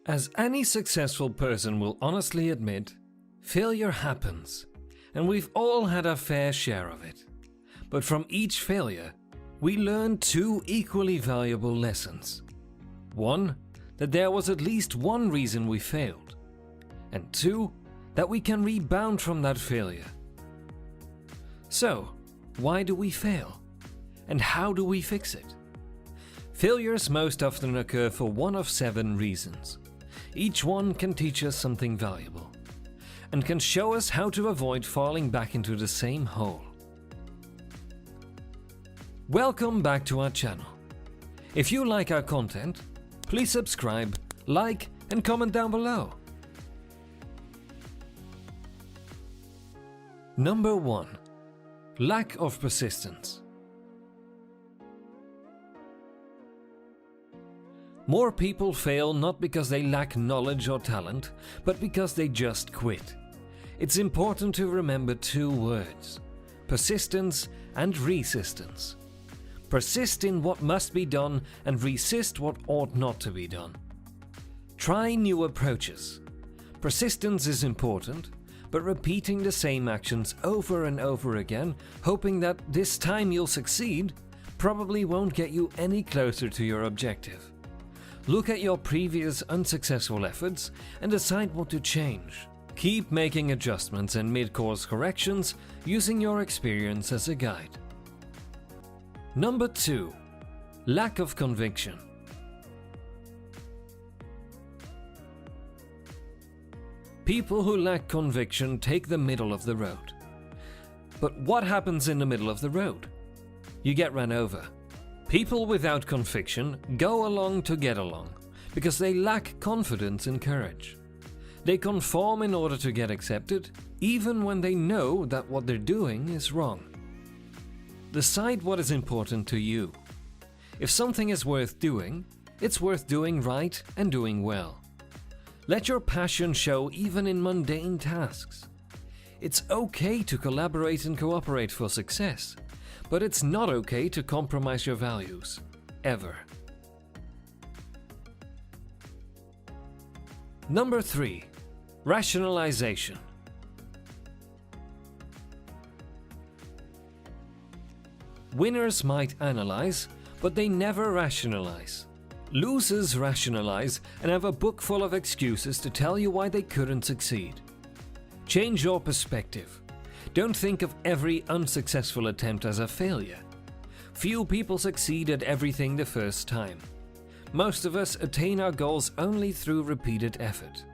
As any successful person will honestly admit, failure happens, and we've all had our fair share of it. But from each failure, we learn two equally valuable lessons. One, that there was at least one reason we failed, and two, that we can rebound from that failure. So, why do we fail? And how do we fix it? Failures most often occur for one of 7 reasons. Each one can teach us something valuable, and can show us how to avoid falling back into the same hole. Welcome back to our channel. If you like our content, please subscribe, like, and comment down below. Number 1. Lack of persistence. More people fail not because they lack knowledge or talent, but because they just quit. It's important to remember 2 words: persistence and resistance. Persist in what must be done and resist what ought not to be done. Try new approaches. Persistence is important, but repeating the same actions over and over again, hoping that this time you'll succeed, probably won't get you any closer to your objective. Look at your previous unsuccessful efforts and decide what to change. Keep making adjustments and mid-course corrections using your experience as a guide. Number 2. Lack of conviction. People who lack conviction take the middle of the road. But what happens in the middle of the road? You get run over. People without conviction go along to get along because they lack confidence and courage. They conform in order to get accepted, even when they know that what they're doing is wrong. Decide what is important to you. If something is worth doing, it's worth doing right and doing well. Let your passion show even in mundane tasks. It's okay to collaborate and cooperate for success, but it's not okay to compromise your values, ever. Number 3. Rationalization. Winners might analyze, but they never rationalize. Losers rationalize and have a book full of excuses to tell you why they couldn't succeed. Change your perspective. Don't think of every unsuccessful attempt as a failure. Few people succeed at everything the first time. Most of us attain our goals only through repeated effort.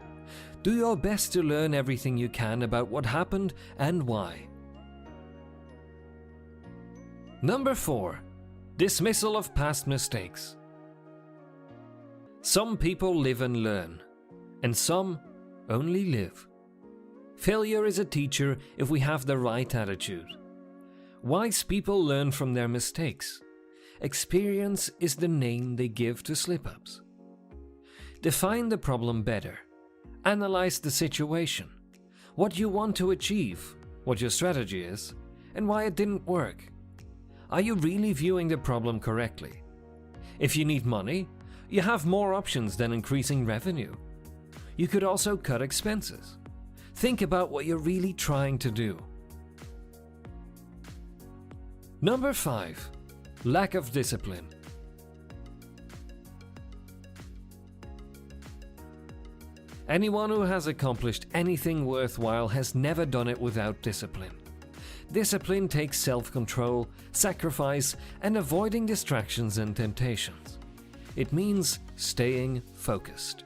Do your best to learn everything you can about what happened and why. Number 4. Dismissal of past mistakes. Some people live and learn, and some only live. Failure is a teacher if we have the right attitude. Wise people learn from their mistakes. Experience is the name they give to slip-ups. Define the problem better. Analyze the situation, what you want to achieve, what your strategy is, and why it didn't work. Are you really viewing the problem correctly? If you need money, you have more options than increasing revenue. You could also cut expenses. Think about what you're really trying to do. Number 5. Lack of discipline. Anyone who has accomplished anything worthwhile has never done it without discipline. Discipline takes self-control, sacrifice, and avoiding distractions and temptations. It means staying focused.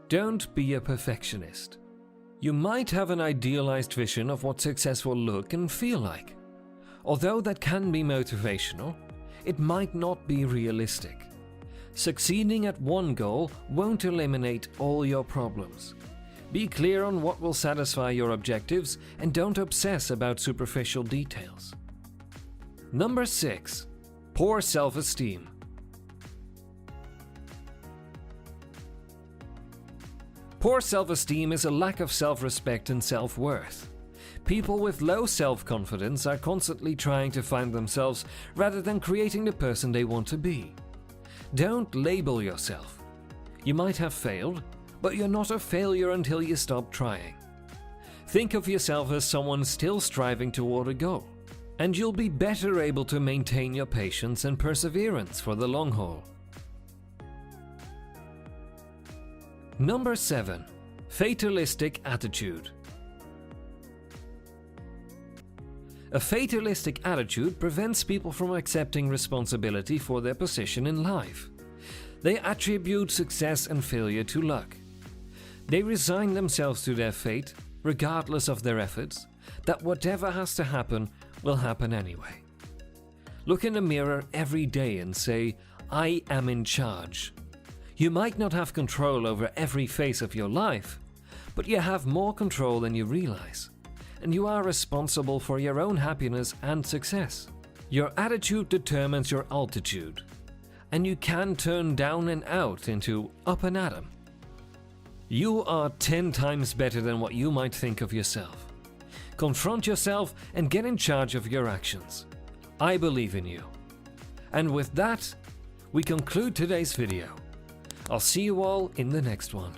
Don't be a perfectionist. You might have an idealized vision of what success will look and feel like. Although that can be motivational, it might not be realistic. Succeeding at one goal won't eliminate all your problems. Be clear on what will satisfy your objectives and don't obsess about superficial details. Number 6. Poor self-esteem. Poor self-esteem is a lack of self-respect and self-worth. People with low self-confidence are constantly trying to find themselves rather than creating the person they want to be. Don't label yourself. You might have failed, but you're not a failure until you stop trying. Think of yourself as someone still striving toward a goal, and you'll be better able to maintain your patience and perseverance for the long haul. Number 7. Fatalistic Attitude. A fatalistic attitude prevents people from accepting responsibility for their position in life. They attribute success and failure to luck. They resign themselves to their fate, regardless of their efforts, that whatever has to happen will happen anyway. Look in the mirror every day and say, "I am in charge." You might not have control over every phase of your life, but you have more control than you realize, and you are responsible for your own happiness and success. Your attitude determines your altitude, and you can turn down and out into up and at 'em. You are 10 times better than what you might think of yourself. Confront yourself and get in charge of your actions. I believe in you. And with that, we conclude today's video. I'll see you all in the next one.